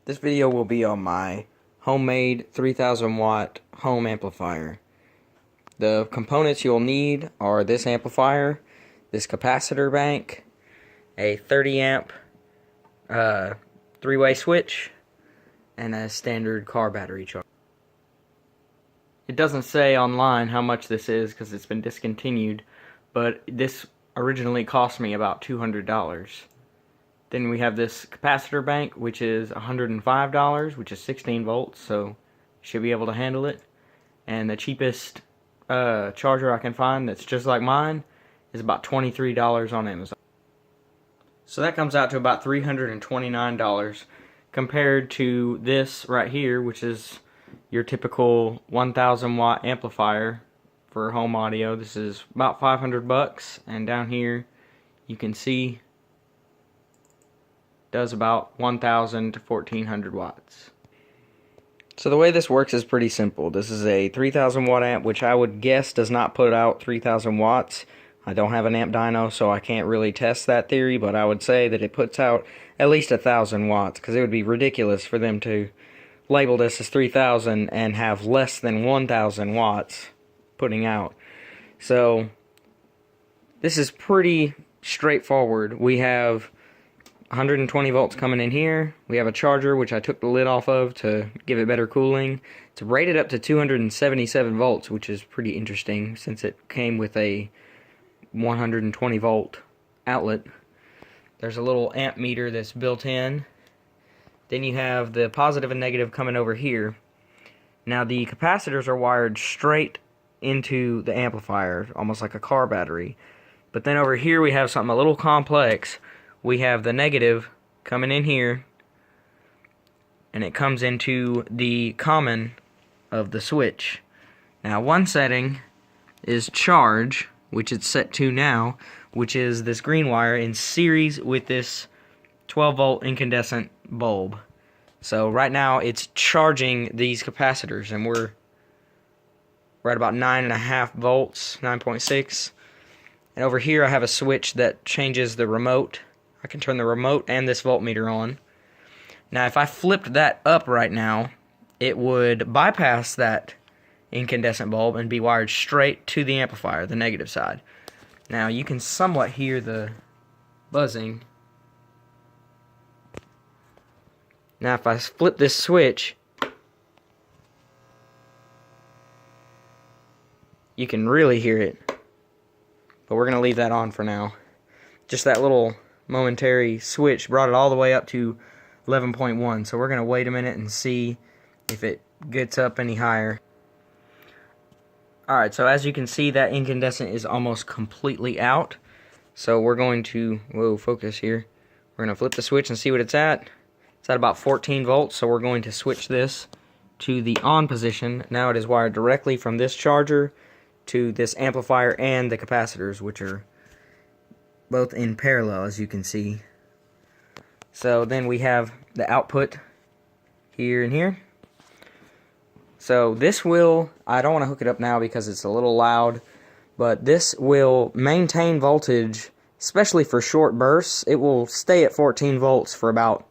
This video will be on my homemade 3000 watt home amplifier. The components you'll need are this amplifier, this capacitor bank, a 30 amp three-way switch, and a standard car battery charger. It doesn't say online how much this is because it's been discontinued, but this originally cost me about $200. Then we have this capacitor bank, which is $105, which is 16 volts, so you should be able to handle it. And the cheapest charger I can find that's just like mine is about $23 on Amazon. So that comes out to about $329 compared to this right here, which is your typical 1000 watt amplifier for home audio. This is about 500 bucks, and down here you can see does about 1000 to 1400 watts. So the way this works is pretty simple. This is a 3000 watt amp, which I would guess does not put out 3000 watts. I don't have an amp dyno, so I can't really test that theory, but I would say that it puts out at least 1000 watts, because it would be ridiculous for them to label this as 3000 and have less than 1000 watts putting out. So this is pretty straightforward. We have 120 volts coming in here. We have a charger, which I took the lid off of to give it better cooling. It's rated up to 277 volts, which is pretty interesting since it came with a 120 volt outlet. There's a little amp meter that's built in. Then you have the positive and negative coming over here. Now the capacitors are wired straight into the amplifier, almost like a car battery. But then over here we have something a little complex. We have the negative coming in here, and it comes into the common of the switch. Now one setting is charge, which it's set to now, which is this green wire in series with this 12 volt incandescent bulb. So right now it's charging these capacitors, and we're at about 9.5 volts, 9.6. And over here I have a switch that changes the remote. I can turn the remote and this voltmeter on. Now if I flipped that up right now, it would bypass that incandescent bulb and be wired straight to the amplifier, the negative side. Now you can somewhat hear the buzzing. Now if I flip this switch, you can really hear it. But we're going to leave that on for now. Just that little momentary switch brought it all the way up to 11.1, so we're going to wait a minute and see if it gets up any higher. Alright, so as you can see, that incandescent is almost completely out. So we're going to, focus here. We're going to flip the switch and see what it's at. It's at about 14 volts, so we're going to switch this to the on position. Now it is wired directly from this charger to this amplifier and the capacitors, which are both in parallel, as you can see. So then we have the output here and here. So this will, I don't want to hook it up now because it's a little loud, but this will maintain voltage, especially for short bursts. It will stay at 14 volts for about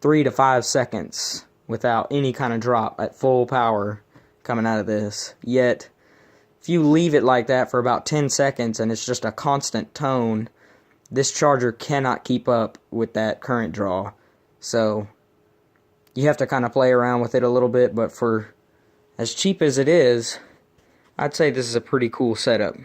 3 to 5 seconds without any kind of drop at full power coming out of this. Yet if you leave it like that for about 10 seconds and it's just a constant tone, this charger cannot keep up with that current draw. So you have to kind of play around with it a little bit, but for as cheap as it is, I'd say this is a pretty cool setup.